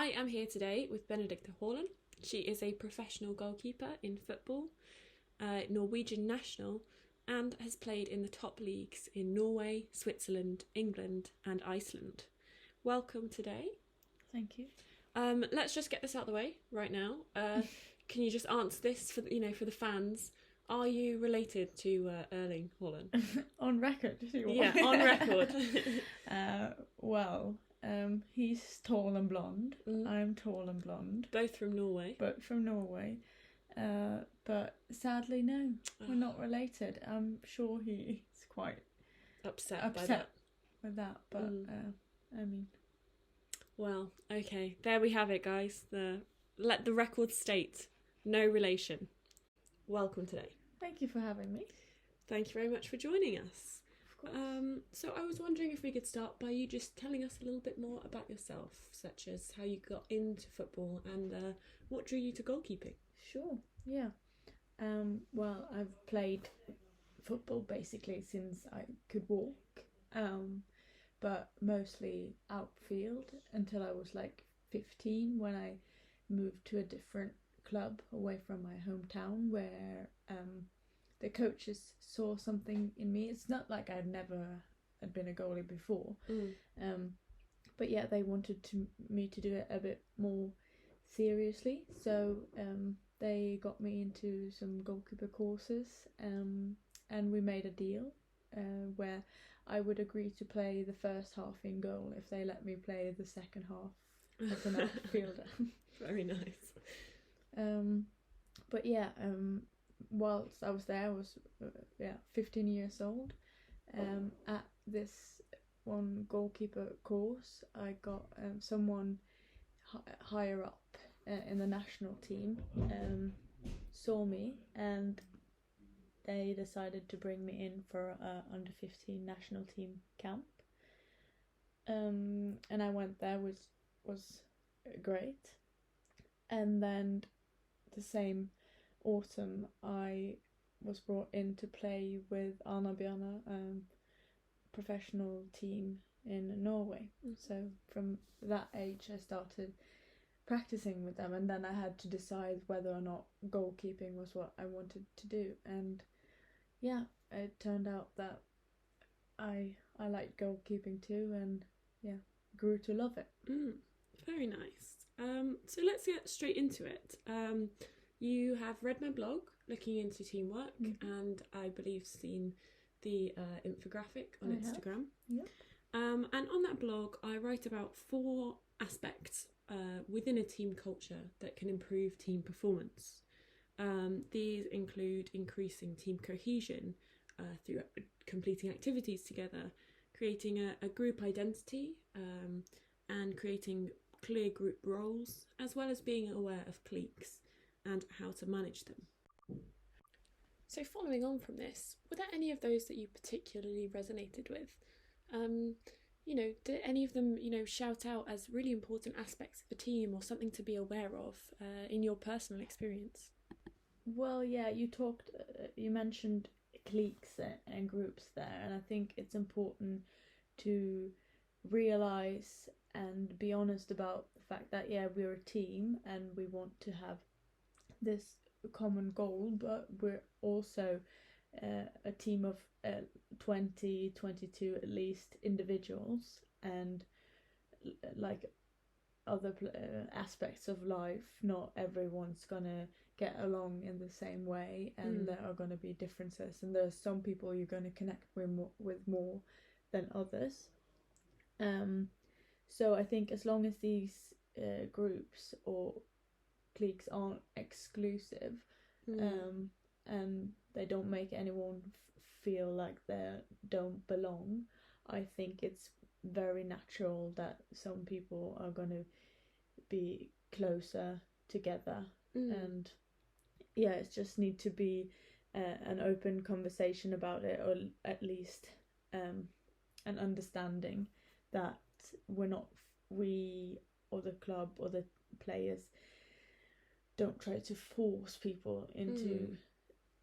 I am here today with Benedicte Håland. She is a professional goalkeeper in football, Norwegian national, and has played in the top leagues in Norway, Switzerland, England and Iceland. Welcome today. Thank you. Let's just get this out of the way right now. Can you just answer this for the fans? Are you related to Erling Haaland? On record, if you want. Yeah, on record. He's tall and blonde. I'm tall and blonde. Both from Norway. But sadly, no, we're not related. I'm sure he's quite upset by that. With that, but I mean. Well, okay, there we have it, guys. Let the record state, no relation. Welcome today. Thank you for having me. Thank you very much for joining us. Of course. So I was wondering if we could start by you just telling us a little bit more about yourself, such as how you got into football and what drew you to goalkeeping. Sure, yeah. Well, I've played football basically since I could walk, but mostly outfield until I was like 15 when I moved to a different club away from my hometown where the coaches saw something in me. It's not like I'd been a goalie before, but yeah, they wanted me to do it a bit more seriously, so they got me into some goalkeeper courses, and we made a deal where I would agree to play the first half in goal if they let me play the second half as an outfielder. Very nice. But yeah, whilst I was there, I was 15 years old. At this one goalkeeper course, I got someone higher up in the national team saw me, and they decided to bring me in for a under 15 national team camp. And I went there, was great. And then the same autumn, I was brought in to play with Arna-Bjørnar, professional team in Norway. So from that age, I started practicing with them, and then I had to decide whether or not goalkeeping was what I wanted to do. And yeah, it turned out that I liked goalkeeping too, and yeah, grew to love it. Very nice. So let's get straight into it. You have read my blog looking into teamwork, and I believe seen the infographic on Instagram. Yep. And on that blog, I write about 4 aspects within a team culture that can improve team performance. These include increasing team cohesion through completing activities together, creating a group identity, and creating clear group roles, as well as being aware of cliques and how to manage them. So following on from this, were there any of those that you particularly resonated with? Did any of them, shout out as really important aspects of the team or something to be aware of in your personal experience? Well, yeah, you mentioned cliques and groups there, and I think it's important to realise and be honest about the fact that, yeah, we're a team and we want to have this common goal, but we're also a team of 22 at least individuals, and like other aspects of life, not everyone's gonna get along in the same way, and there are gonna be differences, and there's some people you're gonna connect with more than others. So I think as long as these groups or cliques aren't exclusive, and they don't make anyone feel like they don't belong, I think it's very natural that some people are going to be closer together. And yeah, it just need to be an open conversation about it, or at least an understanding that we or the club or the players don't try to force people into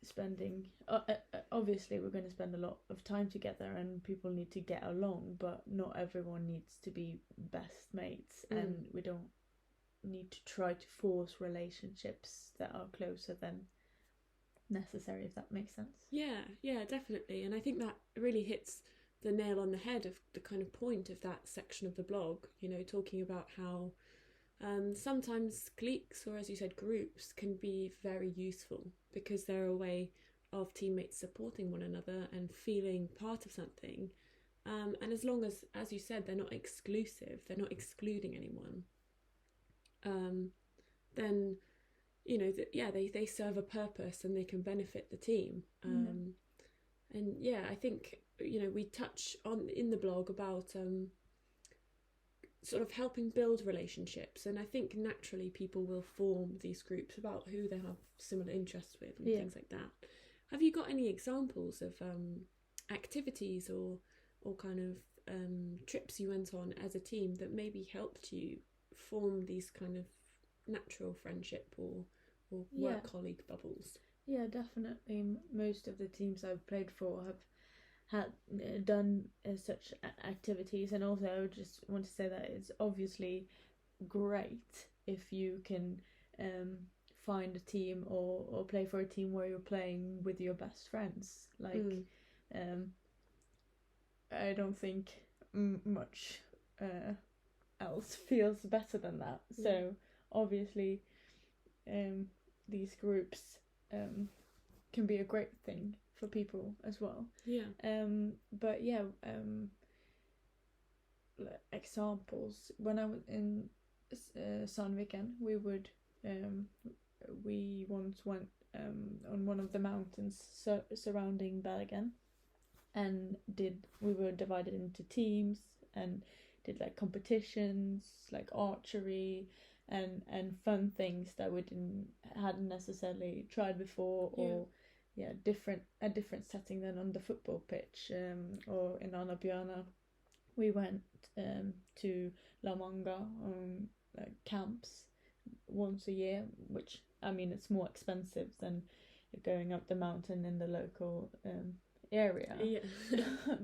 spending. Obviously we're going to spend a lot of time together and people need to get along, but not everyone needs to be best mates, and we don't need to try to force relationships that are closer than necessary, if that makes sense. Yeah, definitely. And I think that really hits the nail on the head of the kind of point of that section of the blog, talking about how sometimes cliques, or as you said, groups, can be very useful because they're a way of teammates supporting one another and feeling part of something. And as long as you said, they're not exclusive, they're not excluding anyone, then, they serve a purpose and they can benefit the team. And I think, we touch on in the blog about sort of helping build relationships, and I think naturally people will form these groups about who they have similar interests with and things like that. Have you got any examples of activities or kind of trips you went on as a team that maybe helped you form these kind of natural friendship or work colleague bubbles? Yeah, definitely. Most of the teams I've played for have had done such activities, and also I would just want to say that it's obviously great if you can find a team or play for a team where you're playing with your best friends. I don't think much else feels better than that. So obviously these groups can be a great thing for people as well. Examples, when I was in Sandviken, we once went on one of the mountains surrounding Bergen, and we were divided into teams and did like competitions like archery and fun things that we hadn't necessarily tried before, or a different setting than on the football pitch. Or in Anabjörna we went to La Manga on camps once a year, which it's more expensive than going up the mountain in the local area.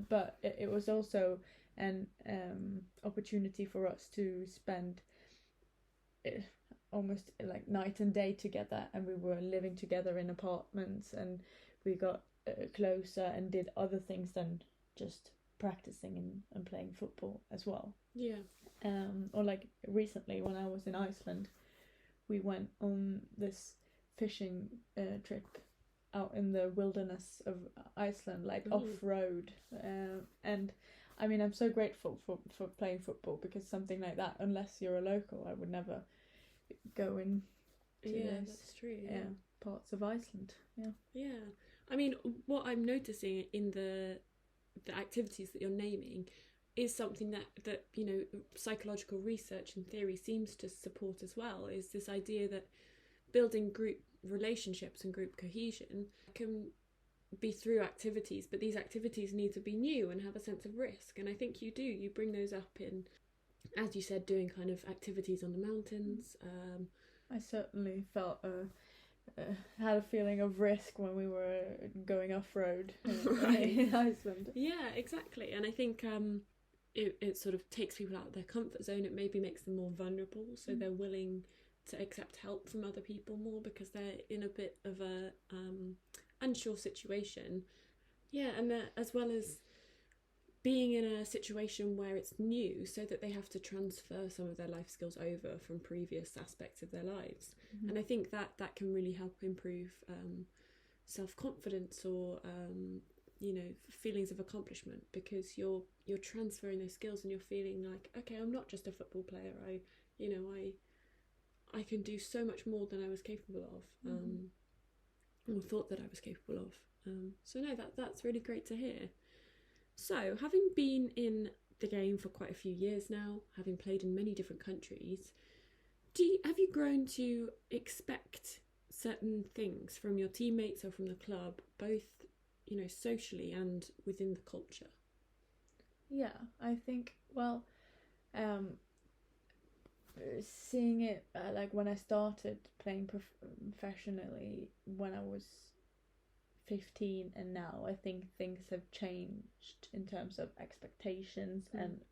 But it was also an opportunity for us to spend almost like night and day together, and we were living together in apartments, and we got closer and did other things than just practicing and playing football as well. Or like recently when I was in Iceland, we went on this fishing trip out in the wilderness of Iceland, like off-road, and I'm so grateful for playing football, because something like that, unless you're a local, I would never go in to that's true. Parts of Iceland. What I'm noticing in the activities that you're naming is something that psychological research and theory seems to support as well, is this idea that building group relationships and group cohesion can be through activities, but these activities need to be new and have a sense of risk. And I think you bring those up in, as you said, doing kind of activities on the mountains. I certainly felt had a feeling of risk when we were going off-road in Iceland. Yeah, exactly. And I think it sort of takes people out of their comfort zone. It maybe makes them more vulnerable, so they're willing to accept help from other people more because they're in a bit of a unsure situation. And as well as being in a situation where it's new, so that they have to transfer some of their life skills over from previous aspects of their lives. And I think that can really help improve self-confidence or feelings of accomplishment, because you're transferring those skills and you're feeling like, okay, I'm not just a football player. I can do so much more than I was capable of, or thought that I was capable of. So no, that's really great to hear. So, having been in the game for quite a few years now, having played in many different countries, have you grown to expect certain things from your teammates or from the club, both socially and within the culture? Yeah, I think, seeing it like when I started playing professionally when I was 15, and now I think things have changed in terms of expectations. And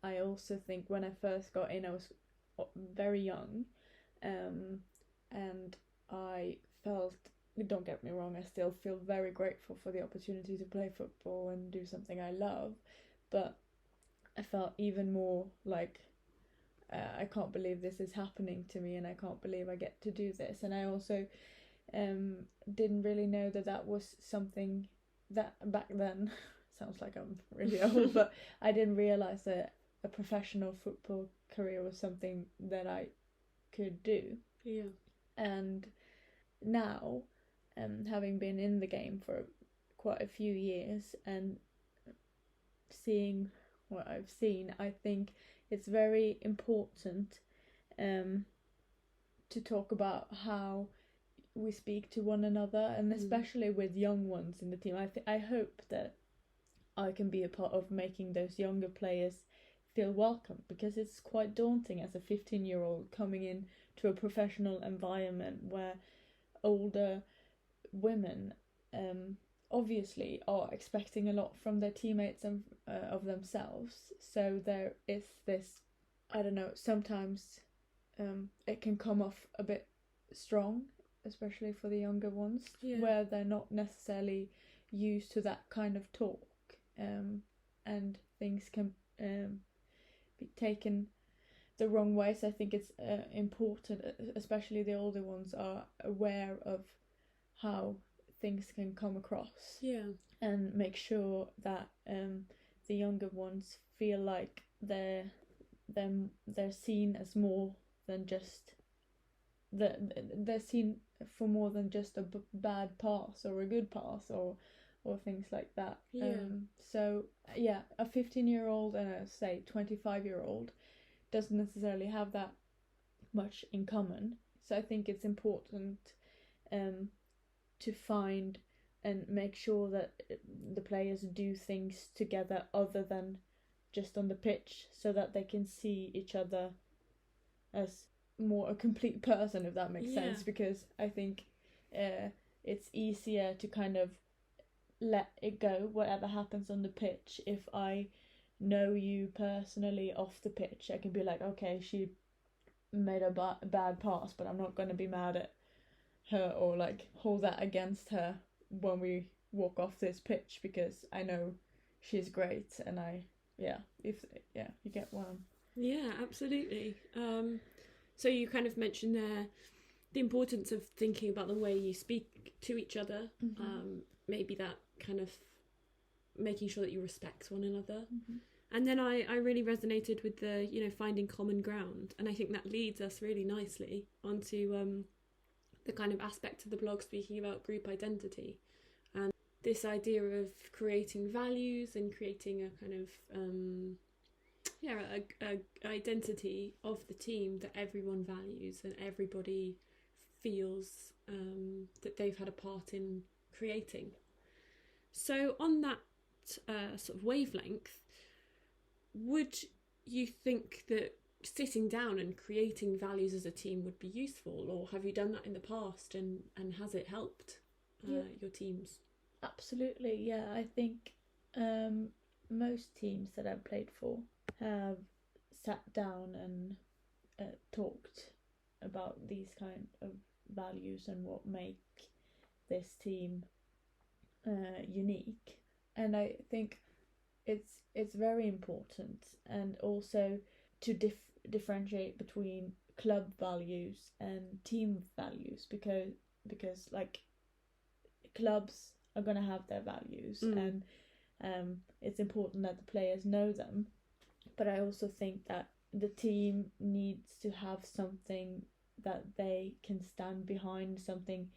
I also think when I first got in, I was very young, and I felt, don't get me wrong, I still feel very grateful for the opportunity to play football and do something I love, but I felt even more like I can't believe this is happening to me, and I can't believe I get to do this. And I also didn't really know that was something that back then sounds like I'm really old, but I didn't realize that a professional football career was something that I could do. Yeah. And now, having been in the game for quite a few years and seeing what I've seen, I think it's very important to talk about how we speak to one another, and especially with young ones in the team. I hope that I can be a part of making those younger players feel welcome, because it's quite daunting as a 15-year-old coming in to a professional environment where older women obviously are expecting a lot from their teammates and of themselves. So there is this, I don't know, sometimes it can come off a bit strong, especially for the younger ones, where they're not necessarily used to that kind of talk, and things can be taken the wrong way. So I think it's important, especially the older ones are aware of how things can come across, and make sure that the younger ones feel like they're seen as more than just they're seen for more than just a bad pass or a good pass or things like that. So a 15-year-old and a say 25-year-old doesn't necessarily have that much in common. So I think it's important to find and make sure that the players do things together other than just on the pitch, so that they can see each other as more a complete person, if that makes sense. Because I think it's easier to kind of let it go, whatever happens on the pitch. If I know you personally off the pitch, I can be like, okay, she made a bad pass, but I'm not going to be mad at her or like hold that against her when we walk off this pitch, because I know she's great. And you get one. Yeah, absolutely. So you kind of mentioned there the importance of thinking about the way you speak to each other. Maybe that kind of making sure that you respect one another. And then I really resonated with the, finding common ground. And I think that leads us really nicely onto the kind of aspect of the blog speaking about group identity. And this idea of creating values and creating a kind of, a identity of the team that everyone values and everybody feels that they've had a part in creating. So on that sort of wavelength, would you think that sitting down and creating values as a team would be useful, or have you done that in the past and has it helped your teams? Absolutely, yeah. I think most teams that I've played for have sat down and talked about these kind of values and what make this team unique. And I think it's very important, and also to differentiate between club values and team values, because like clubs are going to have their values, and it's important that the players know them. But I also think that the team needs to have something that they can stand behind, something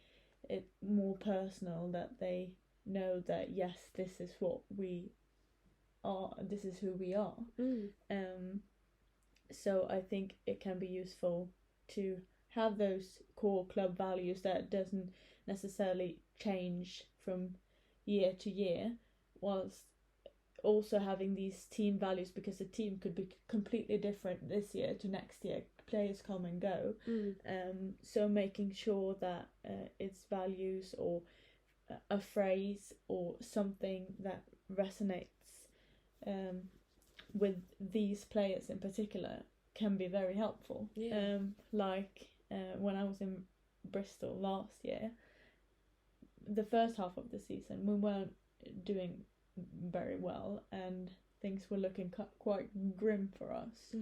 more personal, that they know that yes, this is what we are, this is who we are. So I think it can be useful to have those core club values that doesn't necessarily change from year to year, whilst also having these team values, because the team could be completely different this year to next year. Players come and go. So making sure that it's values or a phrase or something that resonates with these players in particular can be very helpful. Yeah. When I was in Bristol last year, the first half of the season we weren't doing very well and things were looking quite grim for us.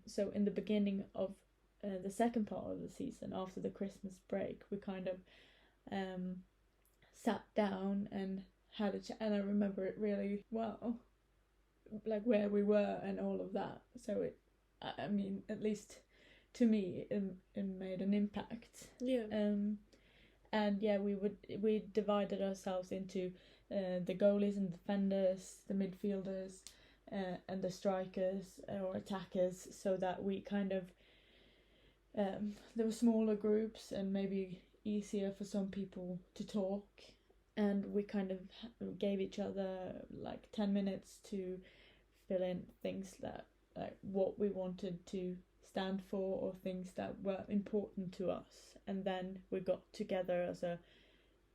So in the beginning of the second part of the season, after the Christmas break, we kind of sat down and had a chat, and I remember it really well, like where we were and all of that. So I mean, at least to me, it made an impact. Yeah. And yeah, we divided ourselves into the goalies and defenders, the midfielders, and the strikers or attackers, so that we kind of there were smaller groups and maybe easier for some people to talk, and we kind of gave each other like 10 minutes to fill in things that like what we wanted to stand for or things that were important to us, and then we got together as a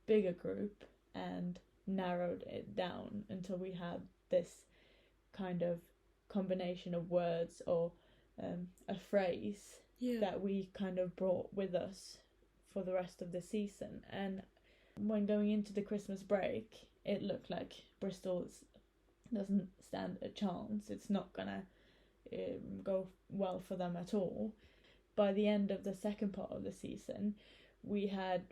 bigger group and narrowed it down until we had this kind of combination of words or a phrase that we kind of brought with us for the rest of the season. And when going into the Christmas break, it looked like Bristol doesn't stand a chance. It's not gonna go well for them at all. By the end of the second part of the season, we had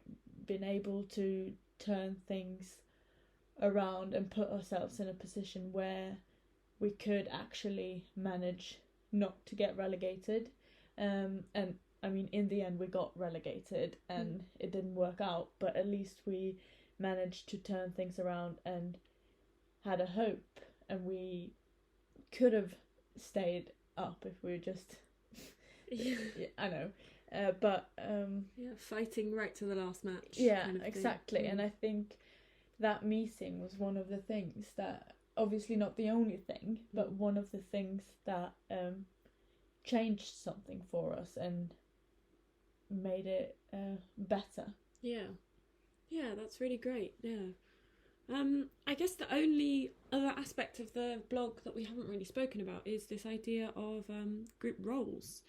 been able to turn things around and put ourselves in a position where we could actually manage not to get relegated. And I mean, in the end we got relegated and it didn't work out, but at least we managed to turn things around and had a hope, and we could have stayed up if we just I know, but fighting right to the last match. Yeah, kind of exactly. And I think that meeting was one of the things that, obviously not the only thing, but one of the things that changed something for us and made it better. Yeah, that's really great. I guess the only other aspect of the blog that we haven't really spoken about is this idea of group roles.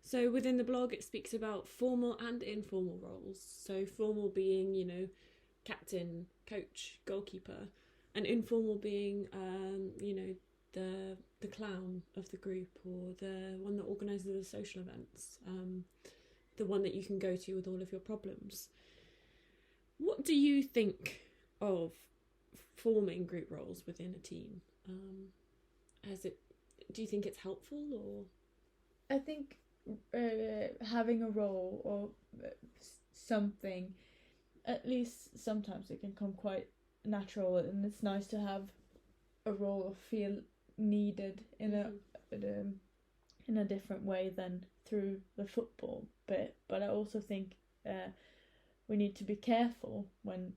So within the blog it speaks about formal and informal roles. So formal being, you know, captain, coach, goalkeeper, and informal being you know, the clown of the group, or the one that organises the social events, the one that you can go to with all of your problems. What do you think of forming group roles within a team? Do you think it's helpful, or? I think having a role or something, at least sometimes it can come quite natural, and it's nice to have a role or feel needed in a different way than through the football bit. But I also think we need to be careful when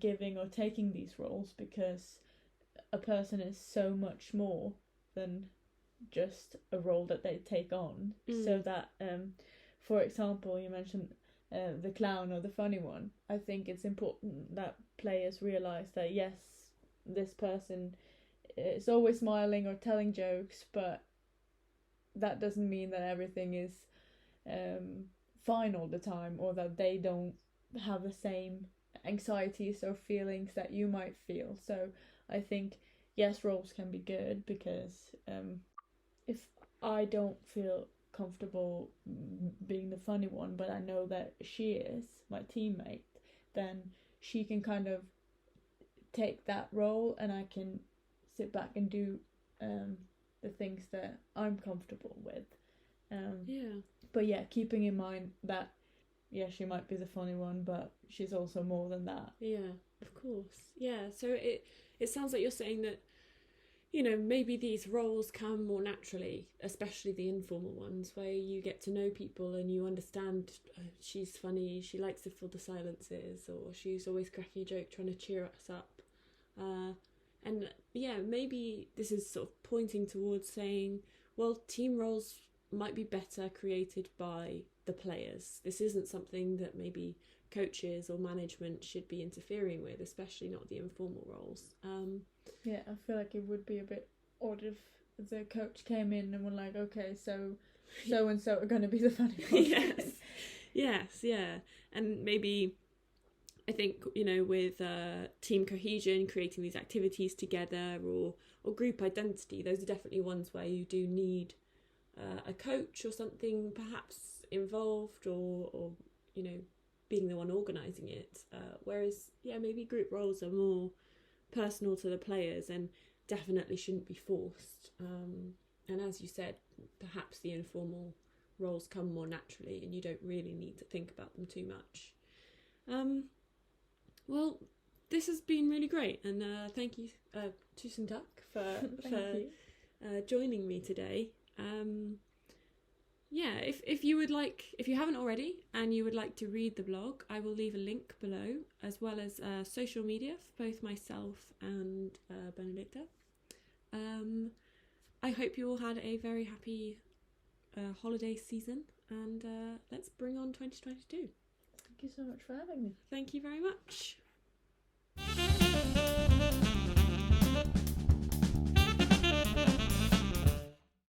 giving or taking these roles, because a person is so much more than just a role that they take on. So that for example, you mentioned the clown or the funny one. I think it's important that players realise that yes, this person is always smiling or telling jokes, but that doesn't mean that everything is fine all the time, or that they don't have the same anxieties or feelings that you might feel. So I think yes, roles can be good, because if I don't feel comfortable being the funny one, but I know that she is my teammate, then she can kind of take that role and I can sit back and do the things that I'm comfortable with. But yeah, keeping in mind that she might be the funny one, but she's also more than that. Yeah, of course. Yeah, so it sounds like you're saying that, you know, maybe these roles come more naturally, especially the informal ones, where you get to know people and you understand she's funny, she likes to fill the silences, or she's always cracking a joke trying to cheer us up. And yeah, maybe this is sort of pointing towards saying, well, team roles might be better created by the players. This isn't something that maybe coaches or management should be interfering with, especially not the informal roles. I feel like it would be a bit odd if the coach came in and were like, okay, so and so are going to be the funny ones. Yes, yeah. And maybe I think, with team cohesion, creating these activities together, or group identity, those are definitely ones where you do need a coach or something perhaps involved, or being the one organising it. Whereas, maybe group roles are more personal to the players and definitely shouldn't be forced. And as you said, perhaps the informal roles come more naturally and you don't really need to think about them too much. Well, this has been really great, and thank you, Tusen takk for joining me today. If you haven't already and you would like to read the blog, I will leave a link below, as well as social media for both myself and Benedicte. I hope you all had a very happy holiday season, and let's bring on 2022. Thank you so much for having me. Thank you very much.